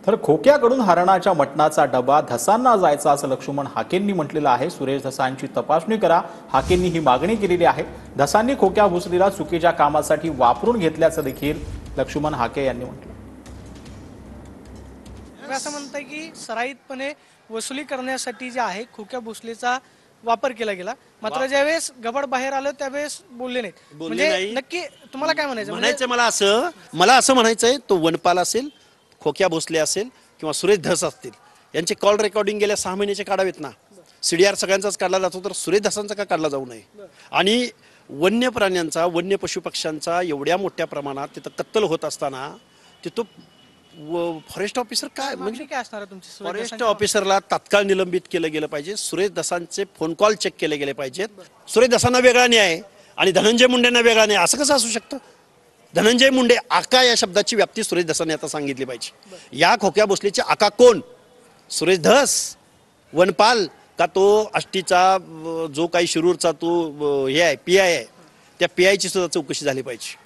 तर खोक्याकडून हरणाच्या मटणाचा डबा धसांना जायचा असं लक्ष्मण हाकेंनी म्हटलेलं आहे। सुरेश धसांची तपासणी करा, हाकेंनी ही मागणी केलेली आहे। धसांनी खोक्या भुसरीला चुकीच्या कामासाठी वापरून घेतल्याचं देखील लक्ष्मण हाके यांनी म्हटलं। असं म्हणताय की सराईतपणे वसुली करण्यासाठी जे आहे खोक्या भुसलीचा वापर केला गेला, मात्र ज्यावेळेस गबाड बाहेर आलं त्यावेळेस बोलले नाहीत। म्हणजे नक्की तुम्हाला काय म्हणायचं? मला असं म्हणायचंय, तो वनपाल असेल, खोक्या भोसले असेल किंवा सुरेश धस असतील, यांचे कॉल रेकॉर्डिंग गेल्या 6 महिन्याचे काढावेत ना। सीडीआर सगळ्यांचाच काढला जातो, तर सुरेश धसांचा का काढला जाऊ नये? आणि वन्य प्राण्यांचा, वन्य पशुपक्ष्यांचा एवढ्या मोठ्या प्रमाणात तिथं कत्तल होत असताना तिथं फॉरेस्ट ऑफिसर काय म्हणजे काय असणार तुमची? फॉरेस्ट ऑफिसरला तात्काळ निलंबित केलं गेलं पाहिजे। सुरेश धसांचे फोन कॉल चेक केले गेले पाहिजेत। सुरेश धसांना वेगळा न्याय आणि धनंजय मुंडेंना वेगळा न्याय, असं कसं असू शकतं? धनंजय मुंडे आका या शब्दाची व्याप्ती सुरेश धसांनी आता सांगितली पाहिजे। या खोक्या भोसलेचे आका कोण? सुरेश धस, वनपाल, का तो आष्टीचा जो काही शिरूरचा तो हे आहे पीआय आहे, त्या पीआयची सुद्धा चौकशी झाली पाहिजे।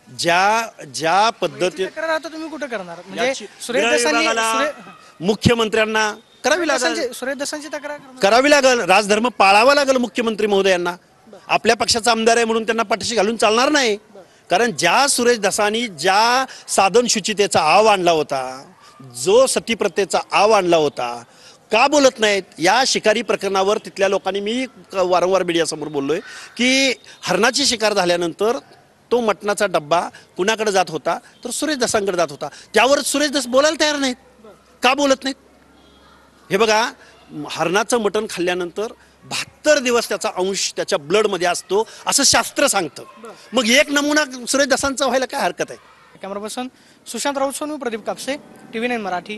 ज्या पद्धतीने तुम्ही कुठे करणार? म्हणजे सुरेश धसांनी मुख्यमंत्र्यांना करावी लागेल, सुरेश धसांची तक्रार करावी लागेल, राजधर्म पाळावा लागेल मुख्यमंत्री महोदयांना। आपल्या पक्षाचा आमदार आहे म्हणून त्यांना पाठीशी घालून चालणार नाही। कारण ज्या सुरेश धसांनी ज्या साधन शुचितेचा आव आणला होता, जो सतीप्रथेचा आव आणला होता, का बोलत नाहीत? या शिकारी प्रकरणावर तिथल्या लोकांनी, मी वारंवार मीडियासमोर बोललोय की हरणाची शिकार झाल्यानंतर तो मटणाचा डब्बा कुणाकडे जात होता? तर सुरेश धसांकडे जात होता। त्यावर सुरेश धस बोलायला तयार नाहीत, का बोलत नाहीत? हे बघा, हरणाचं मटण खाल्ल्यानंतर 72 दिवस त्याचा अंश त्याच्या ब्लडमध्ये असतो असं शास्त्र सांगतं। मग एक नमुना सुरेश धसांचा व्हायला काय हरकत आहे? Camera person Sushant Raut, Pradeep Kapse, TV9 Marathi.